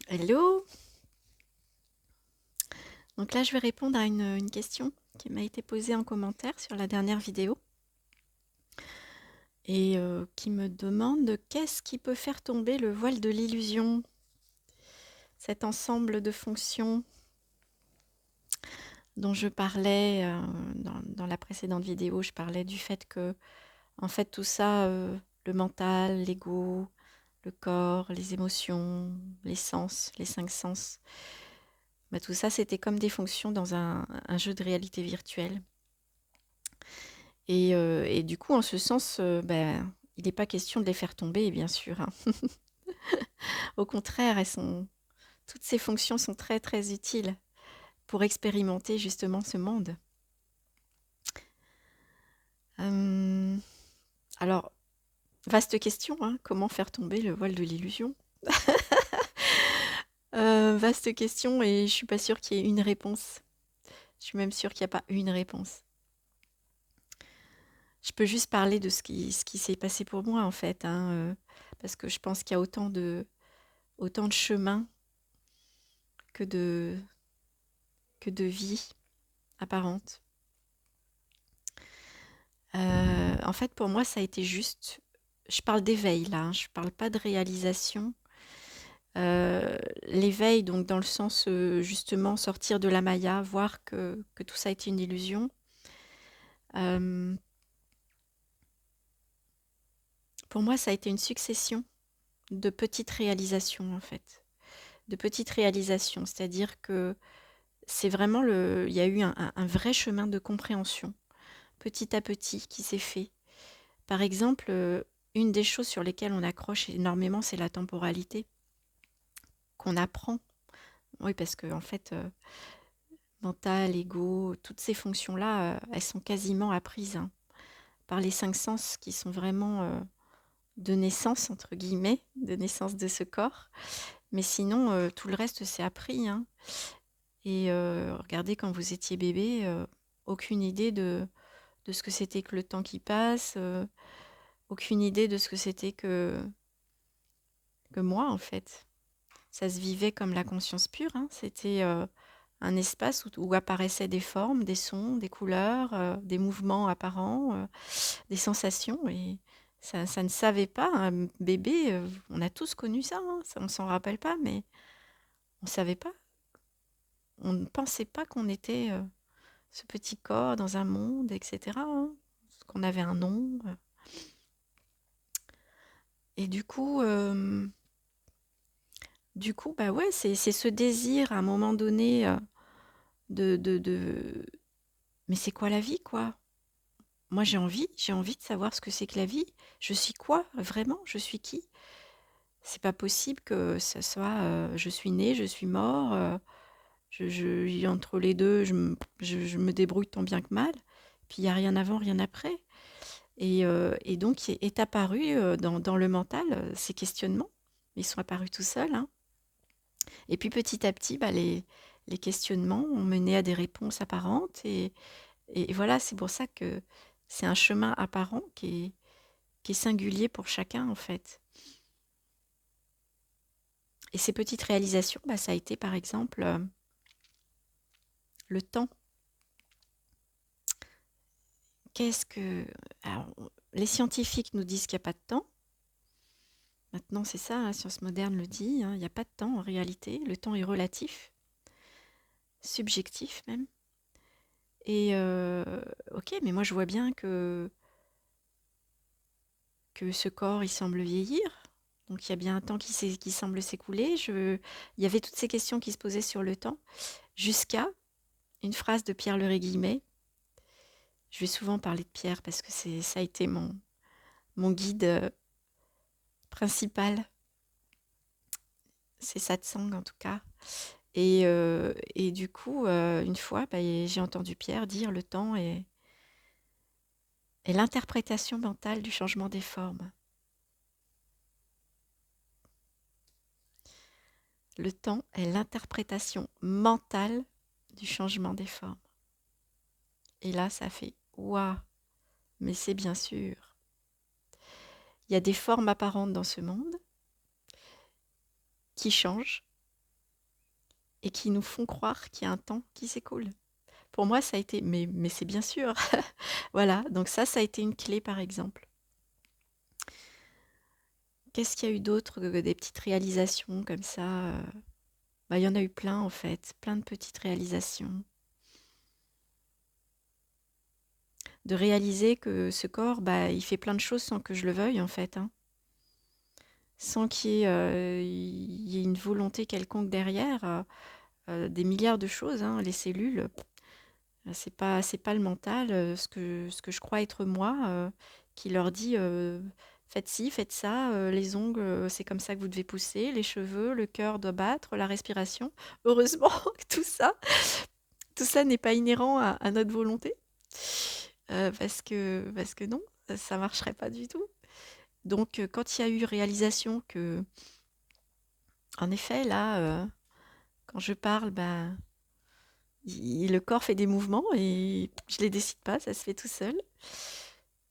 Hello! Donc là, je vais répondre à une question qui m'a été posée en commentaire sur la dernière vidéo et qui me demande qu'est-ce qui peut faire tomber le voile de l'illusion, cet ensemble de fonctions dont je parlais dans la précédente vidéo. Je parlais du fait que, en fait, tout ça, le mental, l'ego, le corps, les émotions, les sens, les cinq sens, bah, tout ça, c'était comme des fonctions dans un jeu de réalité virtuelle. Et du coup, en ce sens, ben, il n'est pas question de les faire tomber, bien sûr, hein. Au contraire, toutes ces fonctions sont très très utiles pour expérimenter justement ce monde. Euh, alors, vaste question, hein, comment faire tomber le voile de l'illusion? Vaste question et je suis pas sûre qu'il y ait une réponse. Je suis même sûre qu'il n'y a pas une réponse. Je peux juste parler de ce qui s'est passé pour moi en fait, hein, parce que je pense qu'il y a autant de chemins que de vie apparente. En fait, pour moi, ça a été juste. Je parle d'éveil là, hein, je parle pas de réalisation. L'éveil, donc dans le sens justement sortir de la maya, voir que tout ça est une illusion. Euh, pour moi, ça a été une succession de petites réalisations en fait, de petites réalisations. C'est-à-dire que c'est vraiment il y a eu un vrai chemin de compréhension petit à petit qui s'est fait. Par exemple, une des choses sur lesquelles on accroche énormément, c'est la temporalité qu'on apprend. Oui, parce que en fait, mental, ego, toutes ces fonctions-là, elles sont quasiment apprises hein, par les cinq sens qui sont vraiment de naissance, entre guillemets, de naissance de ce corps. Mais sinon, tout le reste, c'est appris, hein. Et regardez, quand vous étiez bébé, aucune idée de ce que c'était que le temps qui passe, aucune idée de ce que c'était que moi, en fait. Ça se vivait comme la conscience pure, hein. C'était un espace où apparaissaient des formes, des sons, des couleurs, des mouvements apparents, des sensations. Et ça ne savait pas, un bébé, on a tous connu ça, hein, ça on s'en rappelle pas, mais on ne savait pas. On ne pensait pas qu'on était ce petit corps dans un monde, etc., hein, qu'on avait un nom. Et du coup, bah ouais, c'est ce désir à un moment donné de mais c'est quoi la vie, quoi? Moi, j'ai envie de savoir ce que c'est que la vie. Je suis quoi, vraiment? Je suis qui? C'est pas possible que ça soit je suis né, je suis mort, entre les deux, je me débrouille tant bien que mal. Puis il n'y a rien avant, rien après. Et donc est apparu dans le mental ces questionnements. Ils sont apparus tout seuls, hein. Et puis petit à petit, bah, les questionnements ont mené à des réponses apparentes. Et voilà, c'est pour ça que c'est un chemin apparent qui est singulier pour chacun, en fait. Et ces petites réalisations, bah, ça a été par exemple le temps. Qu'est-ce que... Alors, les scientifiques nous disent qu'il n'y a pas de temps. Maintenant, c'est ça, la science moderne le dit, hein, il n'y a pas de temps en réalité. Le temps est relatif, subjectif même. Et ok, mais moi je vois bien que ce corps, il semble vieillir. Donc il y a bien un temps qui semble s'écouler. Il y avait toutes ces questions qui se posaient sur le temps, jusqu'à une phrase de Pierre-Leré Guillemets. Je vais souvent parler de Pierre parce que ça a été mon guide principal. C'est Satsang en tout cas. Et du coup, une fois, bah, j'ai entendu Pierre dire le temps est l'interprétation mentale du changement des formes. Le temps est l'interprétation mentale du changement des formes. Et là, ça fait waouh, mais c'est bien sûr. Il y a des formes apparentes dans ce monde qui changent. et qui nous font croire qu'il y a un temps qui s'écoule. Pour moi, ça a été, mais c'est bien sûr. Voilà, donc ça a été une clé par exemple. Qu'est-ce qu'il y a eu d'autre, des petites réalisations comme ça? Bah, il y en a eu plein en fait, plein de petites réalisations. De réaliser que ce corps, bah, il fait plein de choses sans que je le veuille en fait, hein. Sans qu'il y ait une volonté quelconque derrière, des milliards de choses, hein, les cellules, c'est pas le mental, ce que je crois être moi, qui leur dit faites ci, faites ça, les ongles, c'est comme ça que vous devez pousser, les cheveux, le cœur doit battre, la respiration. Heureusement que tout ça n'est pas inhérent à notre volonté, parce que non, ça marcherait pas du tout. Donc, quand il y a eu réalisation que, en effet, là, quand je parle, ben, le corps fait des mouvements et je les décide pas, ça se fait tout seul.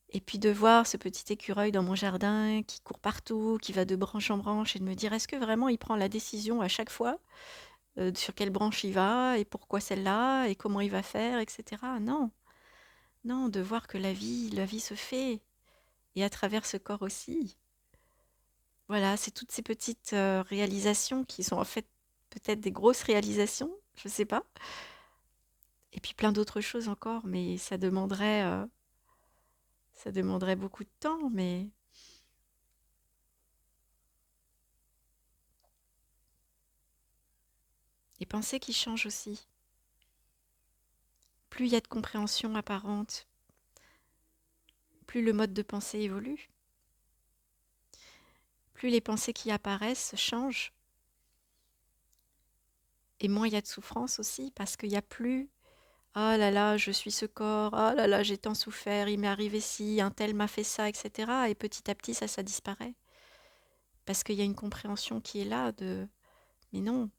Et puis de voir ce petit écureuil dans mon jardin qui court partout, qui va de branche en branche et de me dire est-ce que vraiment il prend la décision à chaque fois sur quelle branche il va et pourquoi celle-là et comment il va faire, etc. Non, non, de voir que la vie se fait et à travers ce corps aussi. Voilà, c'est toutes ces petites réalisations qui sont en fait peut-être des grosses réalisations, je sais pas. Et puis plein d'autres choses encore, mais ça demanderait beaucoup de temps, mais les pensées qui changent aussi. Plus il y a de compréhension apparente, plus le mode de pensée évolue, plus les pensées qui apparaissent changent, et moins il y a de souffrance aussi, parce qu'il n'y a plus «Ah là là, je suis ce corps, ah là là, j'ai tant souffert, il m'est arrivé ci, un tel m'a fait ça, etc.» Et petit à petit, ça disparaît. Parce qu'il y a une compréhension qui est là de «Mais non,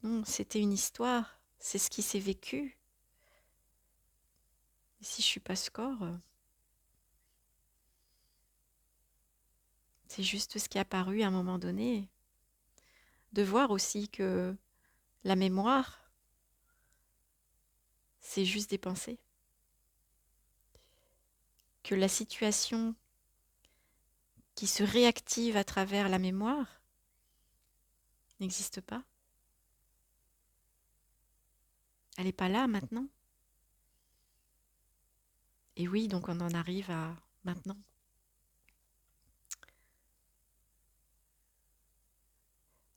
non, c'était une histoire, c'est ce qui s'est vécu. Et si je suis pas ce corps, c'est juste ce qui est apparu à un moment donné.» De voir aussi que la mémoire, c'est juste des pensées. Que la situation qui se réactive à travers la mémoire n'existe pas. Elle n'est pas là maintenant. Et oui, donc on en arrive à maintenant.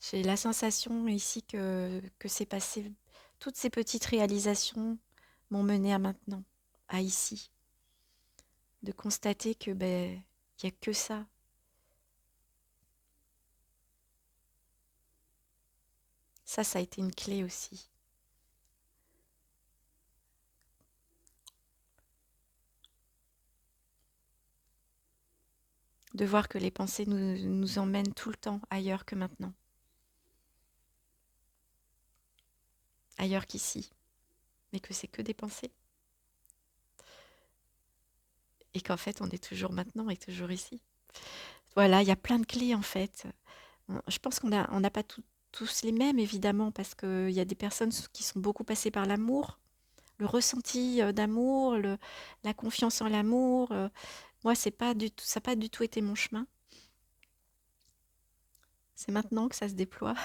J'ai la sensation ici que c'est passé. Toutes ces petites réalisations m'ont mené à maintenant, à ici. De constater que il n'y a que ça. Ça a été une clé aussi. De voir que les pensées nous emmènent tout le temps ailleurs que maintenant. Ailleurs qu'ici. Mais que c'est que des pensées. Et qu'en fait, on est toujours maintenant et toujours ici. Voilà, il y a plein de clés en fait. Je pense qu'on n'a pas tous les mêmes, évidemment, parce qu'il y a des personnes qui sont beaucoup passées par l'amour, le ressenti d'amour, la confiance en l'amour. Moi, ça n'a pas du tout été mon chemin. C'est maintenant que ça se déploie.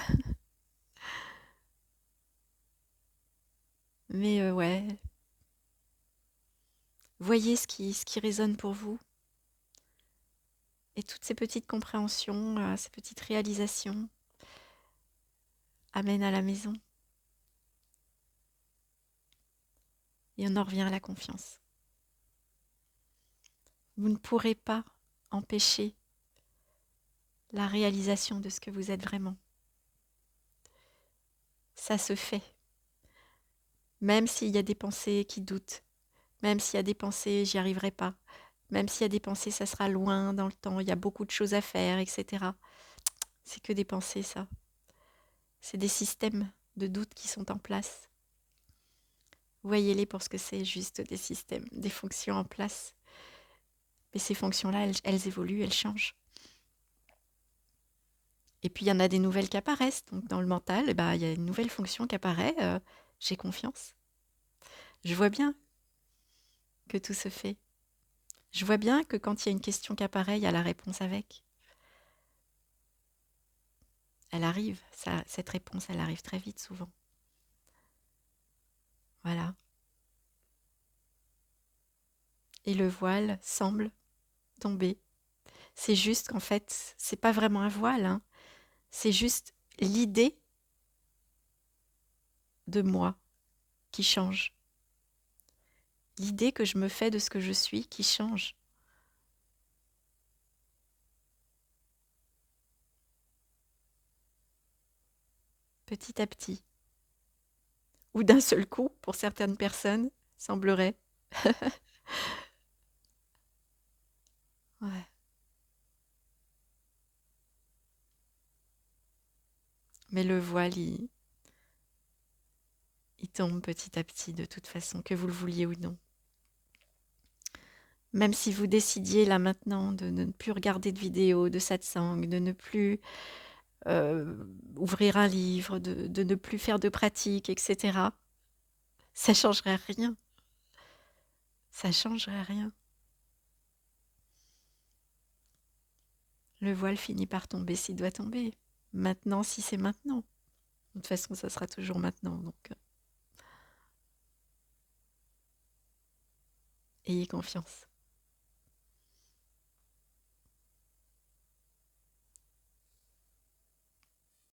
Mais ouais, voyez ce qui résonne pour vous. Et toutes ces petites compréhensions, ces petites réalisations amènent à la maison. Et on en revient à la confiance. Vous ne pourrez pas empêcher la réalisation de ce que vous êtes vraiment. Ça se fait. Même s'il y a des pensées qui doutent, même s'il y a des pensées j'y arriverai pas, même s'il y a des pensées ça sera loin dans le temps, il y a beaucoup de choses à faire, etc. C'est que des pensées, ça. C'est des systèmes de doute qui sont en place. Voyez-les pour ce que c'est, juste des systèmes, des fonctions en place. Mais ces fonctions-là, elles évoluent, elles changent. Et puis il y en a des nouvelles qui apparaissent. Donc dans le mental, eh ben, il y a une nouvelle fonction qui apparaît. J'ai confiance. Je vois bien que tout se fait. Je vois bien que quand il y a une question qui apparaît, il y a la réponse avec. Elle arrive, cette réponse, elle arrive très vite souvent. Voilà. Et le voile semble tomber. C'est juste qu'en fait, c'est pas vraiment un voile, hein. C'est juste l'idée de moi qui change. L'idée que je me fais de ce que je suis qui change. Petit à petit. Ou d'un seul coup, pour certaines personnes, semblerait. Ouais. Mais le voile, il tombe petit à petit de toute façon, que vous le vouliez ou non. Même si vous décidiez là maintenant de ne plus regarder de vidéos de satsang, de ne plus ouvrir un livre, de ne plus faire de pratique, etc., ça changerait rien. Ça changerait rien. Le voile finit par tomber s'il doit tomber. Maintenant, si c'est maintenant. De toute façon, ça sera toujours maintenant. Donc, ayez confiance.